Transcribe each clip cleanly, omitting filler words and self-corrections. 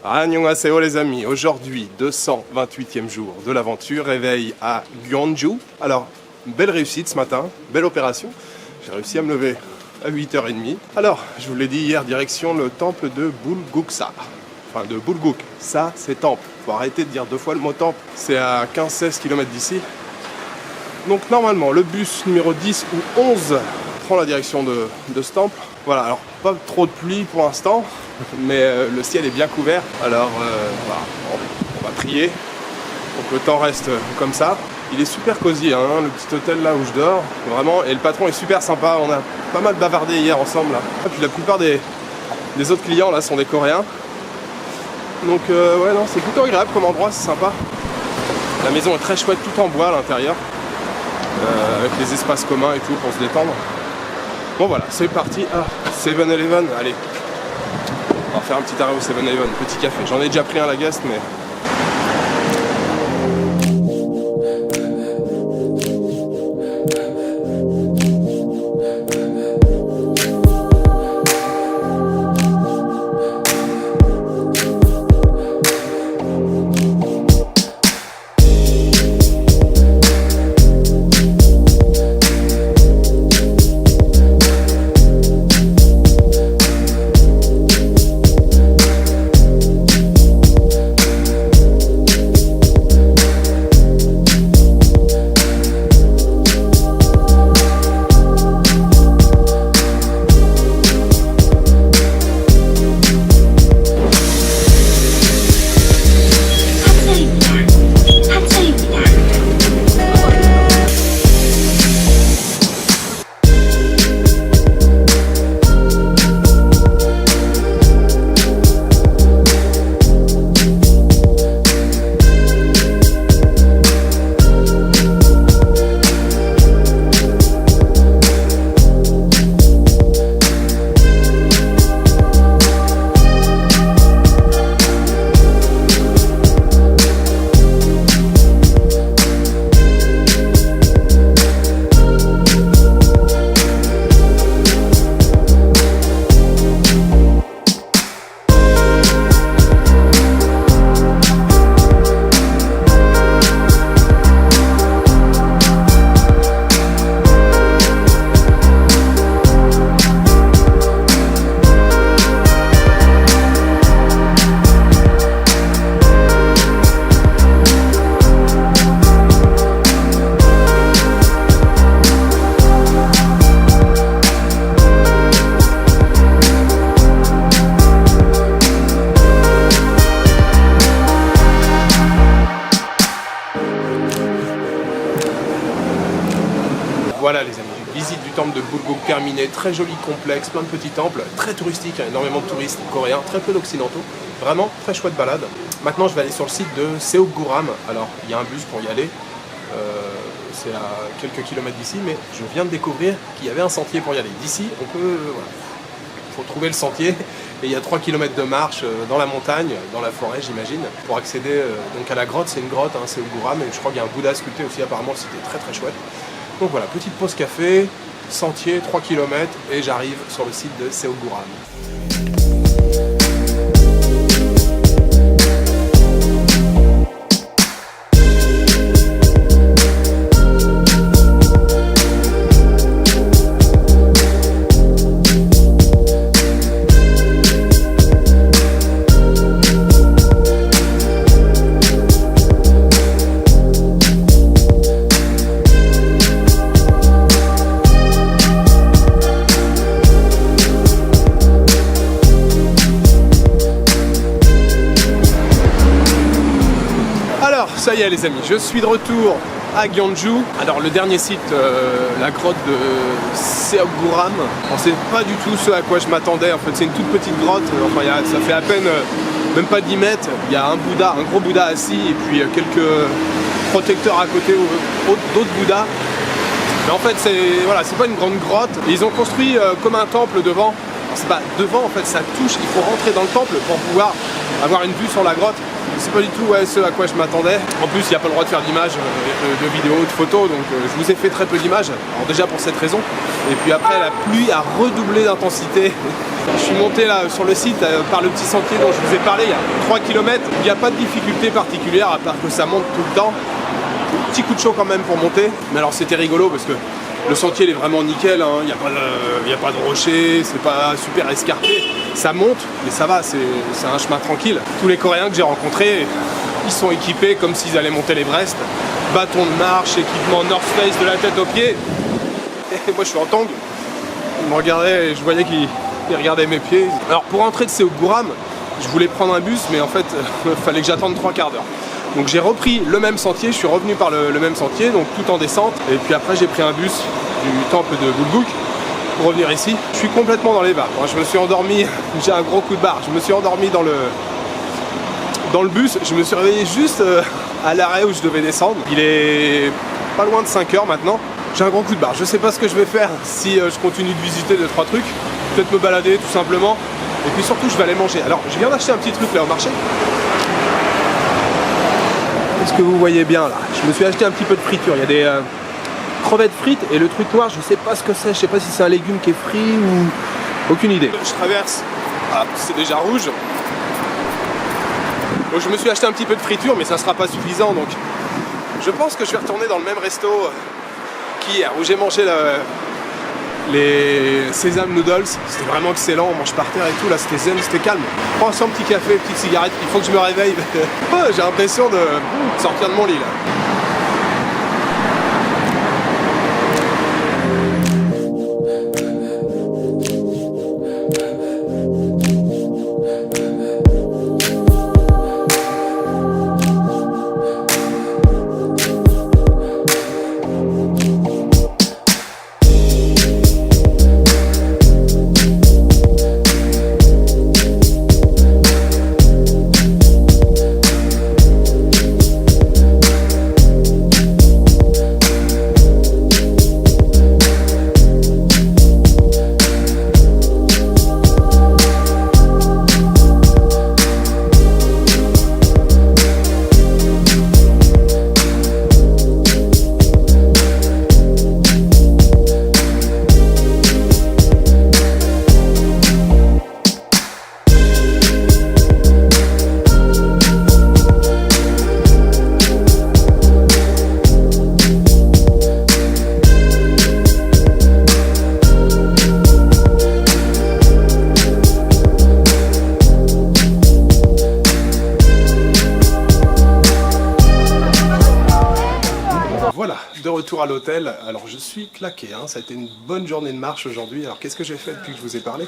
Annyeonghaseyo les amis, aujourd'hui 228e jour de l'aventure, réveil à Gyeongju. Alors, belle réussite ce matin, belle opération, j'ai réussi à me lever à 8h30. Alors, je vous l'ai dit hier, direction le temple de Bulguksa, enfin de Bulguk, ça c'est temple, faut arrêter de dire deux fois le mot temple, c'est à 15-16 km d'ici. Donc normalement, le bus numéro 10 ou 11 prend la direction de ce temple. Voilà, alors pas trop de pluie pour l'instant, mais le ciel est bien couvert. Alors voilà, on va prier pour que le temps reste comme ça. Il est super cosy, hein, le petit hôtel là où je dors, vraiment. Et le patron est super sympa, on a pas mal bavardé hier ensemble là. Et puis la plupart des autres clients là sont des Coréens. Donc ouais non, c'est plutôt agréable comme endroit, c'est sympa. La maison est très chouette, tout en bois à l'intérieur. Avec les espaces communs et tout pour se détendre. Bon voilà, c'est parti. Ah, 7-Eleven, allez. On va faire un petit arrêt au 7-Eleven, petit café. J'en ai déjà pris un à la Guest, mais... Voilà les amis, visite du temple de Bulguk terminée, très joli complexe, plein de petits temples, très touristique, hein, énormément de touristes coréens, très peu d'occidentaux, vraiment très chouette balade. Maintenant je vais aller sur le site de Seogguram, alors il y a un bus pour y aller, c'est à quelques kilomètres d'ici, mais je viens de découvrir qu'il y avait un sentier pour y aller. D'ici, on peut, voilà, faut trouver le sentier, et il y a 3 km de marche dans la montagne, dans la forêt j'imagine, pour accéder donc à la grotte, c'est une grotte, hein, Seogguram, et je crois qu'il y a un Bouddha sculpté aussi, apparemment le site est très très chouette. Donc voilà, petite pause café, sentier, 3 km et j'arrive sur le site de Seogguram. Ça y est les amis, je suis de retour à Gyeongju. Alors le dernier site, la grotte de Seogguram, c'est pas du tout ce à quoi je m'attendais. En fait c'est une toute petite grotte, enfin, ça fait à peine même pas 10 mètres. Il y a un Bouddha, un gros Bouddha assis et puis quelques protecteurs à côté, d'autres Bouddhas. Mais en fait c'est voilà, c'est pas une grande grotte. Et ils ont construit comme un temple devant. Alors, c'est pas devant en fait, ça touche, il faut rentrer dans le temple pour pouvoir avoir une vue sur la grotte. c'est pas du tout ce à quoi je m'attendais. En plus, il n'y a pas le droit de faire d'images, de vidéos, de photos, donc je vous ai fait très peu d'images. Alors déjà pour cette raison, et puis après la pluie a redoublé d'intensité. Je suis monté là sur le site par le petit sentier dont je vous ai parlé, il y a 3 km. Il n'y a pas de difficulté particulière à part que ça monte tout le temps. Petit coup de chaud quand même pour monter, mais alors c'était rigolo parce que le sentier il est vraiment nickel, hein. Il n'y a pas de rocher, c'est pas super escarpé, ça monte, mais ça va, c'est un chemin tranquille. Tous les Coréens que j'ai rencontrés, ils sont équipés comme s'ils allaient monter l'Everest, bâton de marche, équipement North Face de la tête aux pieds, et moi je suis en tong, ils me regardaient et je voyais qu'ils regardaient mes pieds. Alors pour rentrer de Seogguram, je voulais prendre un bus, mais en fait il fallait que j'attende 3 quarts d'heure. Donc j'ai repris le même sentier, je suis revenu par le même sentier, donc tout en descente. Et puis après j'ai pris un bus du temple de Bulguk pour revenir ici. Je suis complètement dans les bars. Je me suis endormi, j'ai un gros coup de barre. Je me suis endormi dans le bus. Je me suis réveillé juste à l'arrêt où je devais descendre. Il est pas loin de 5 heures maintenant. J'ai un gros coup de barre. Je sais pas ce que je vais faire si je continue de visiter 2-3 trucs. Peut-être me balader tout simplement. Et puis surtout je vais aller manger. Alors je viens d'acheter un petit truc là au marché. Est-ce que vous voyez bien là? Je me suis acheté un petit peu de friture. Il y a des crevettes frites et le truc noir, je sais pas ce que c'est. Je sais pas si c'est un légume qui est frit ou aucune idée. Je traverse. Ah, c'est déjà rouge. Donc je me suis acheté un petit peu de friture, mais ça sera pas suffisant. Donc je pense que je vais retourner dans le même resto qu'hier où j'ai mangé les sésame noodles. C'était vraiment excellent, on mange par terre et tout, là c'était zen, c'était calme. Prends un petit café, petite cigarette, il faut que je me réveille. J'ai l'impression de sortir de mon lit là. Voilà, de retour à l'hôtel. Alors je suis claqué, hein. Ça a été une bonne journée de marche aujourd'hui. Alors qu'est-ce que j'ai fait depuis que je vous ai parlé?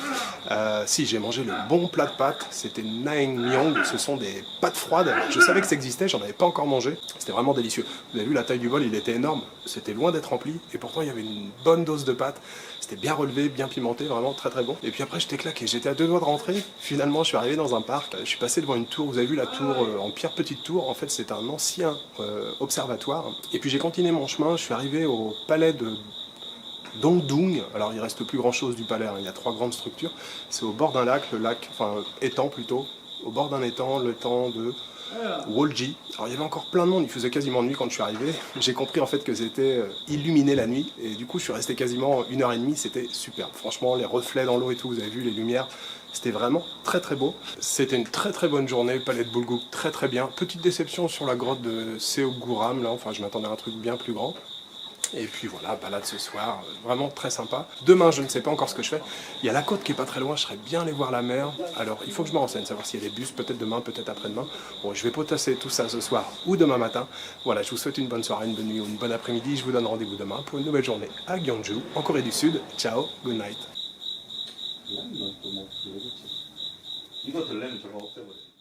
Si, j'ai mangé le bon plat de pâtes, c'était naengmyeon, ce sont des pâtes froides. Je savais que ça existait, j'en avais pas encore mangé. C'était vraiment délicieux. Vous avez vu la taille du bol, il était énorme, c'était loin d'être rempli, et pourtant il y avait une bonne dose de pâtes. C'était bien relevé, bien pimenté, vraiment très très bon. Et puis après j'étais claqué, j'étais à 2 doigts de rentrer. Finalement je suis arrivé dans un parc, je suis passé devant une tour, vous avez vu la tour en pierre petite tour, en fait c'est un ancien observatoire. Et puis j'ai continué mon chemin, je suis arrivé au palais de Dongdung. Alors il reste plus grand chose du palais, hein. Il y a 3 grandes structures. C'est au bord d'un lac, le lac, enfin étang plutôt, au bord d'un étang, le temps de Wolji. Alors il y avait encore plein de monde, il faisait quasiment nuit quand je suis arrivé. J'ai compris en fait que c'était illuminé la nuit et du coup je suis resté quasiment 1h30, c'était super. Franchement les reflets dans l'eau et tout, vous avez vu les lumières, c'était vraiment très très beau. C'était une très très bonne journée, palais de Bulguk très très bien. Petite déception sur la grotte de Seogguram là, enfin je m'attendais à un truc bien plus grand. Et puis voilà, balade ce soir, vraiment très sympa. Demain, je ne sais pas encore ce que je fais. Il y a la côte qui est pas très loin, je serais bien aller voir la mer. Alors, il faut que je me renseigne, savoir s'il y a des bus, peut-être demain, peut-être après-demain. Bon, je vais potasser tout ça ce soir ou demain matin. Voilà, je vous souhaite une bonne soirée, une bonne nuit ou une bonne après-midi. Je vous donne rendez-vous demain pour une nouvelle journée à Gyeongju, en Corée du Sud. Ciao, good night. 이거 들려면 저거 없애버려.